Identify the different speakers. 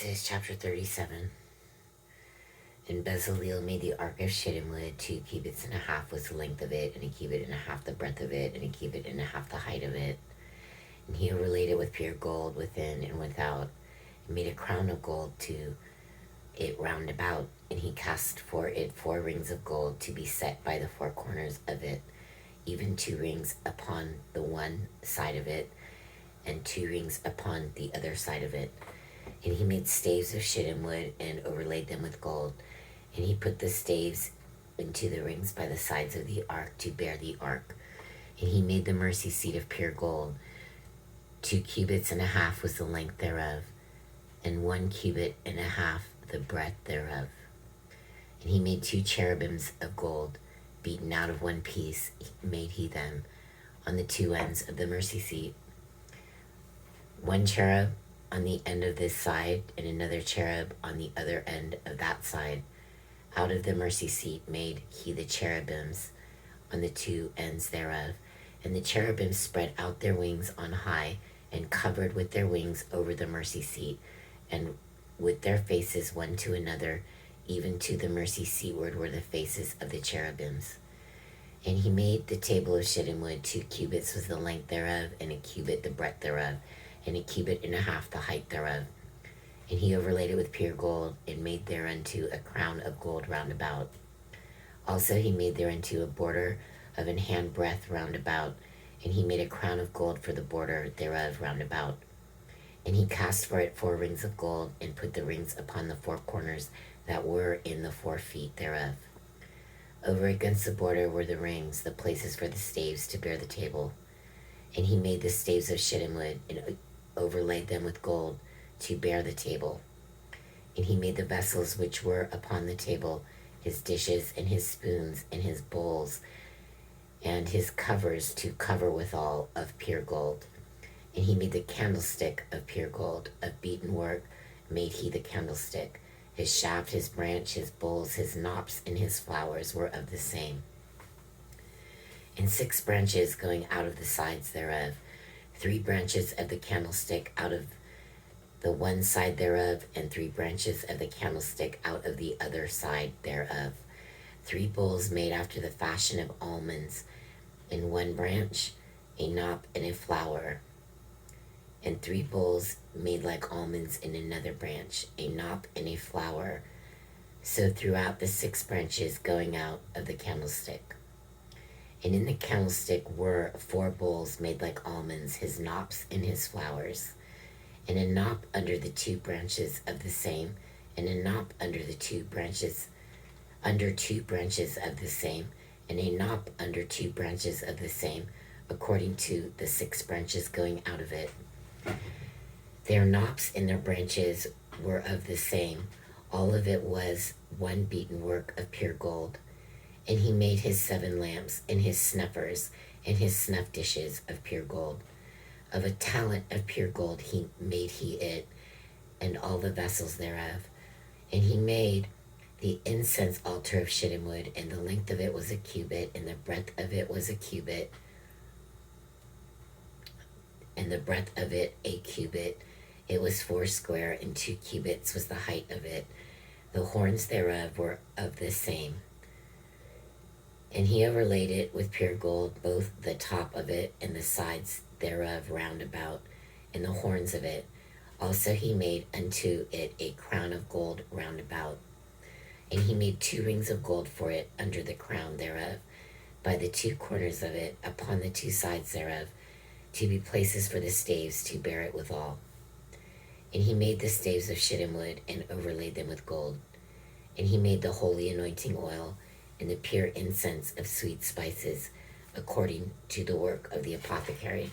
Speaker 1: Genesis chapter 37. And Bezaleel made the ark of shittim wood. 2 cubits and a half was the length of it, and a cubit and a half the breadth of it, and a cubit and a half the height of it. And he overlaid it with pure gold within and without, and made a crown of gold to it round about. And he cast for it 4 rings of gold to be set by the 4 corners of it, even 2 rings upon the one side of it, and 2 rings upon the other side of it. And he made staves of shittim wood and overlaid them with gold. And he put the staves into the rings by the sides of the ark to bear the ark. And he made the mercy seat of pure gold. 2 cubits and a half was the length thereof, and 1 cubit and a half the breadth thereof. And he made 2 cherubims of gold, beaten out of one piece made he them, on the 2 ends of the mercy seat. 1 cherub on the end of this side, and another cherub on the other end of that side. Out of the mercy seat made he the cherubims on the 2 ends thereof. And the cherubims spread out their wings on high, and covered with their wings over the mercy seat, and with their faces one to another, even to the mercy seatward were the faces of the cherubims. And he made the table of shittim wood. 2 cubits was the length thereof, and a cubit the breadth thereof, and a cubit and a half the height thereof. And he overlaid it with pure gold, and made thereunto a crown of gold round about. Also he made thereunto a border of an hand breadth round about, and he made a crown of gold for the border thereof round about. And he cast for it 4 rings of gold, and put the rings upon the 4 corners that were in the 4 feet thereof. Over against the border were the rings, the places for the staves to bear the table. And he made the staves of shittim wood, and overlaid them with gold to bear the table. And he made the vessels which were upon the table, his dishes and his spoons and his bowls, and his covers to cover withal of pure gold. And he made the candlestick of pure gold, of beaten work made he the candlestick. His shaft, his branch, his bowls, his knops, and his flowers were of the same. And 6 branches going out of the sides thereof, 3 branches of the candlestick out of the one side thereof, and 3 branches of the candlestick out of the other side thereof. 3 bowls made after the fashion of almonds, in one branch, a knop and a flower. And 3 bowls made like almonds in another branch, a knop and a flower. So throughout the 6 branches going out of the candlestick. And in the candlestick were 4 bowls made like almonds, his knops and his flowers. And a knop under the 2 branches of the same, and a knop under the 2 branches, under 2 branches of the same, and a knop under 2 branches of the same, according to the 6 branches going out of it. Their knops and their branches were of the same. All of it was one beaten work of pure gold. And he made his 7 lamps, and his snuffers, and his snuff dishes of pure gold. Of a talent of pure gold he made it, and all the vessels thereof. And he made the incense altar of shittim wood, and the length of it was a cubit, and the breadth of it was a cubit, and the breadth of it a cubit. It was 4 square, and 2 cubits was the height of it. The horns thereof were of the same. And he overlaid it with pure gold, both the top of it and the sides thereof round about, and the horns of it. Also he made unto it a crown of gold round about. And he made 2 rings of gold for it under the crown thereof, by the 2 corners of it, upon the 2 sides thereof, to be places for the staves to bear it withal. And he made the staves of shittim wood, and overlaid them with gold. And he made the holy anointing oil, and the pure incense of sweet spices, according to the work of the apothecary.